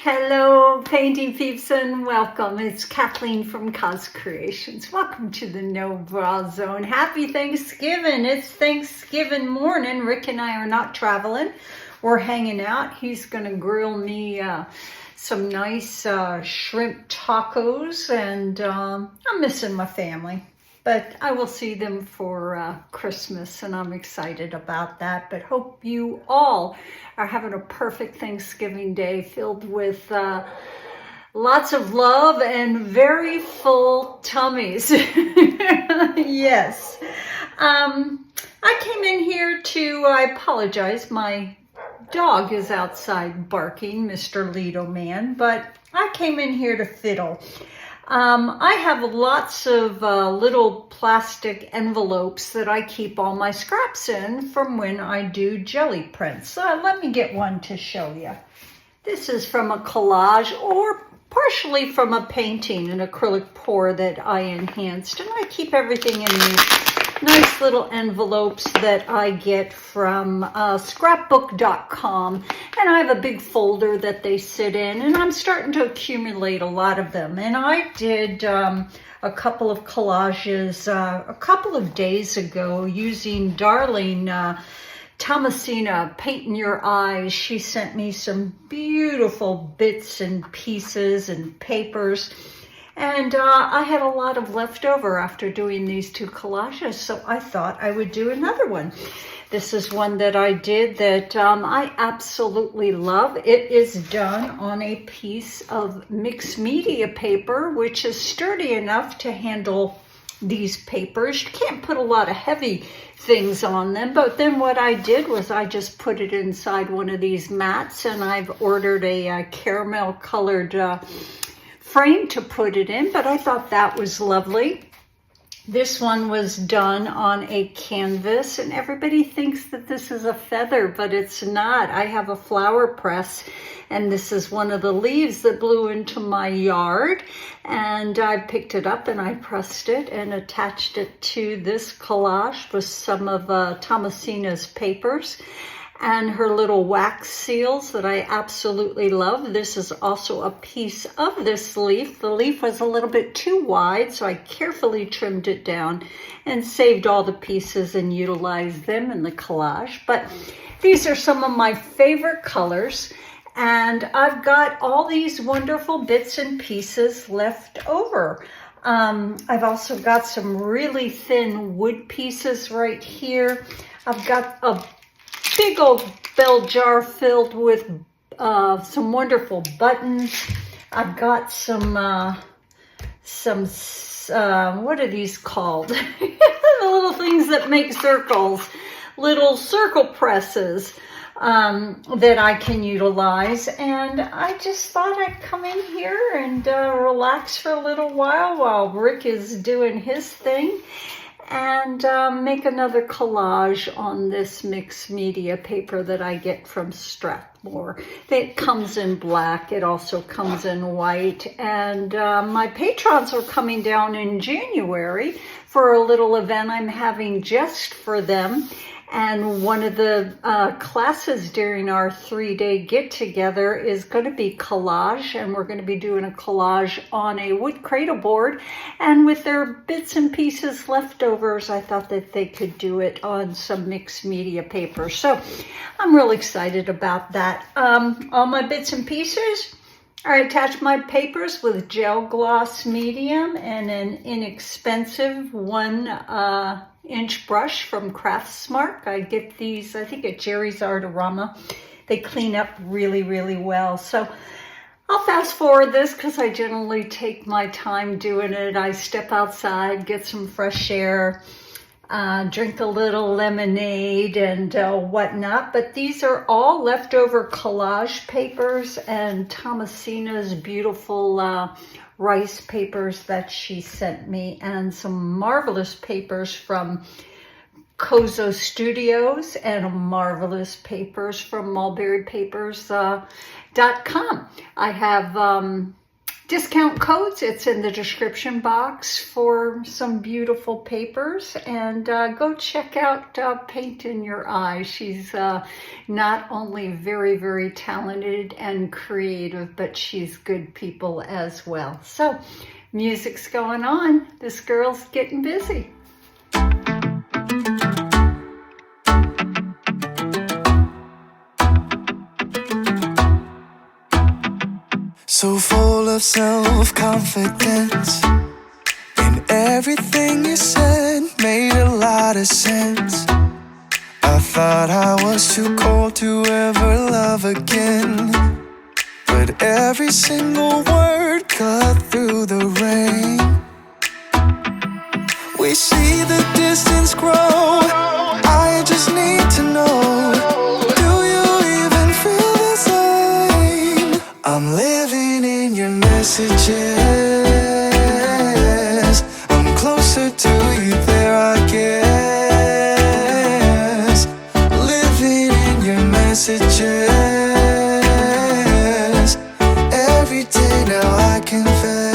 Hello, painting peeps, and welcome. It's Kathleen from Creations. Welcome to the No Bra Zone. Happy Thanksgiving. It's Thanksgiving morning. Rick and I are not traveling. We're hanging out. He's going to grill me some nice shrimp tacos, and I'm missing my family. But I will see them for Christmas, and I'm excited about that. But hope you all are having a perfect Thanksgiving day filled with lots of love and very full tummies. Yes. I came in here I apologize, my dog is outside barking, Mr. Lido Man, but I came in here to fiddle. I have lots of little plastic envelopes that I keep all my scraps in from when I do jelly prints. Let me get one to show you. This is from a collage or partially from a painting, an acrylic pour that I enhanced. And I keep everything in these nice little envelopes that I get from scrapbook.com. And I have a big folder that they sit in, and I'm starting to accumulate a lot of them. And I did a couple of collages a couple of days ago using darling Thomasina, Paint in Your Eyes. She sent me some beautiful bits and pieces and papers. And I had a lot of leftover after doing these two collages, so I thought I would do another one. This is one that I did that I absolutely love. It is done on a piece of mixed media paper, which is sturdy enough to handle these papers. You can't put a lot of heavy things on them, but then what I did was I just put it inside one of these mats, and I've ordered a caramel colored frame to put it in, but I thought that was lovely. This one was done on a canvas, and everybody thinks that this is a feather, but it's not. I have a flower press, and this is one of the leaves that blew into my yard, and I picked it up and I pressed it and attached it to this collage with some of Thomasina's papers and her little wax seals that I absolutely love. This is also a piece of this leaf. The leaf was a little bit too wide, so I carefully trimmed it down and saved all the pieces and utilized them in the collage. But these are some of my favorite colors, and I've got all these wonderful bits and pieces left over. I've also got some really thin wood pieces right here. I've got a big old bell jar filled with some wonderful buttons. I've got some what are these called? The little things that make circles, little circle presses that I can utilize. And I just thought I'd come in here and relax for a little while Rick is doing his thing, and make another collage on this mixed media paper that I get from Strathmore. It comes in black. It also comes in white. And my patrons are coming down in January for a little event I'm having just for them. And one of the classes during our 3-day get-together is going to be collage, and we're going to be doing a collage on a wood cradle board. And with their bits and pieces leftovers, I thought that they could do it on some mixed media paper. So I'm real excited about that. All my bits and pieces, I attach my papers with gel gloss medium and an inexpensive 1-inch brush from Craftsmart. I get these, I think, at Jerry's Artarama. They clean up really, really well. So I'll fast forward this because I generally take my time doing it. I step outside, get some fresh air, drink a little lemonade and whatnot. But these are all leftover collage papers and Thomasina's beautiful rice papers that she sent me, and some marvelous papers from Kozo Studios and marvelous papers from mulberrypapers.com. I have discount codes. It's in the description box for some beautiful papers. And go check out Paint in Your Eye. She's not only very, very talented and creative, but she's good people as well. So music's going on. This girl's getting busy. So full of self-confidence, and everything you said made a lot of sense. I thought I was too cold to ever love again, but every single word cut through the rain. We see the distance grow, I just need to know, do you even feel the same? I'm living in your messages, I'm closer to you there I guess. Living in your messages, every day now I confess.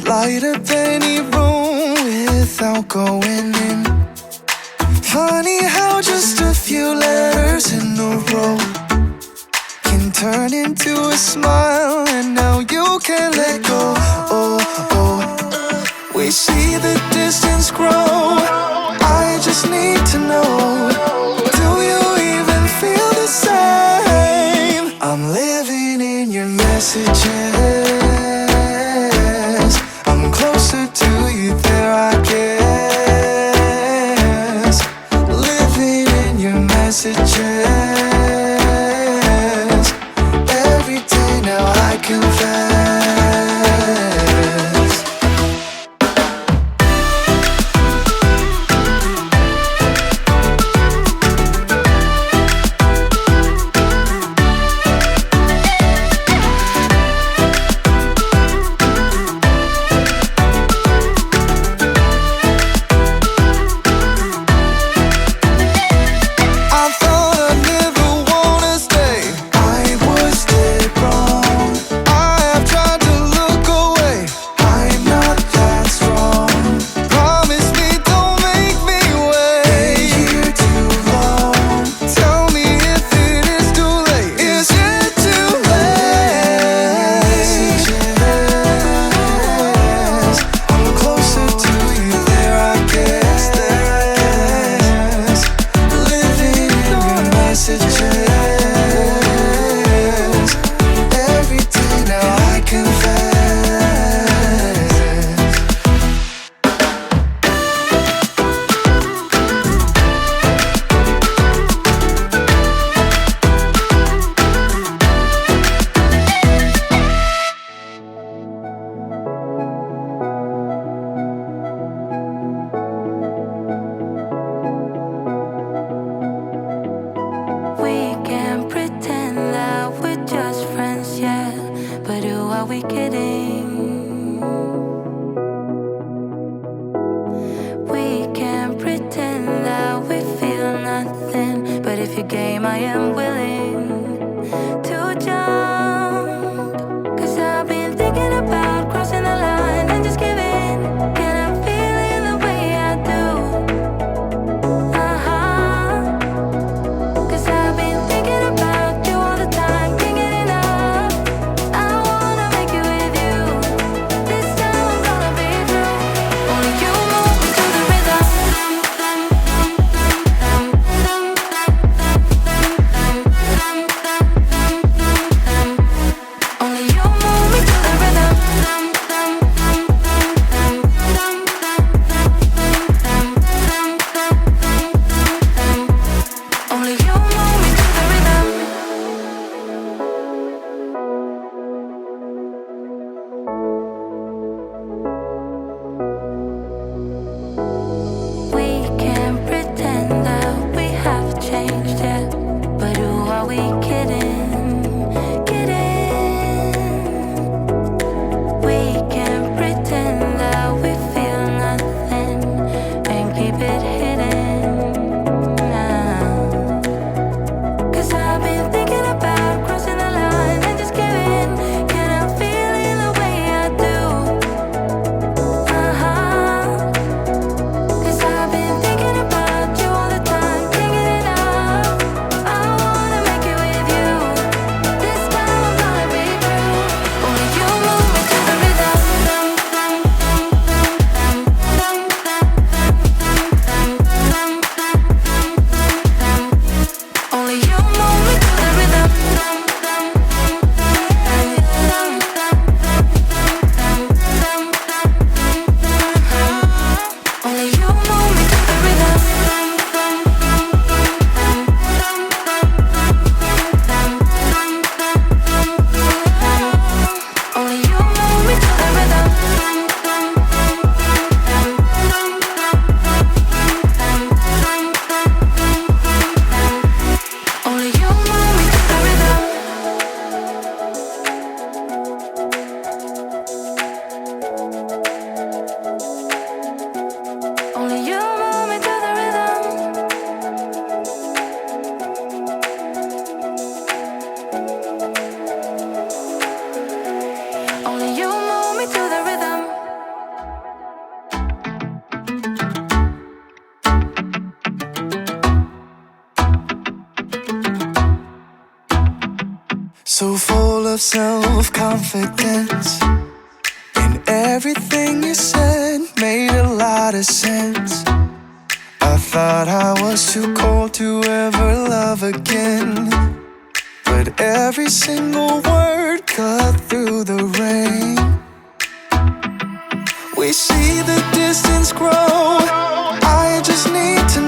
Light up any room without going in. Funny how just a few letters in a row can turn into a smile, and now you can't let go. Oh, oh. We see the distance grow, I just need to know, do you even feel the same? I'm living in your messages, I'm closer to you there I guess. Living in your messages, every day now I confess. so full of self-confidence, and everything you said made a lot of sense. I thought I was too cold to ever love again, but every single word cut through the rain. We see the distance grow, I just need to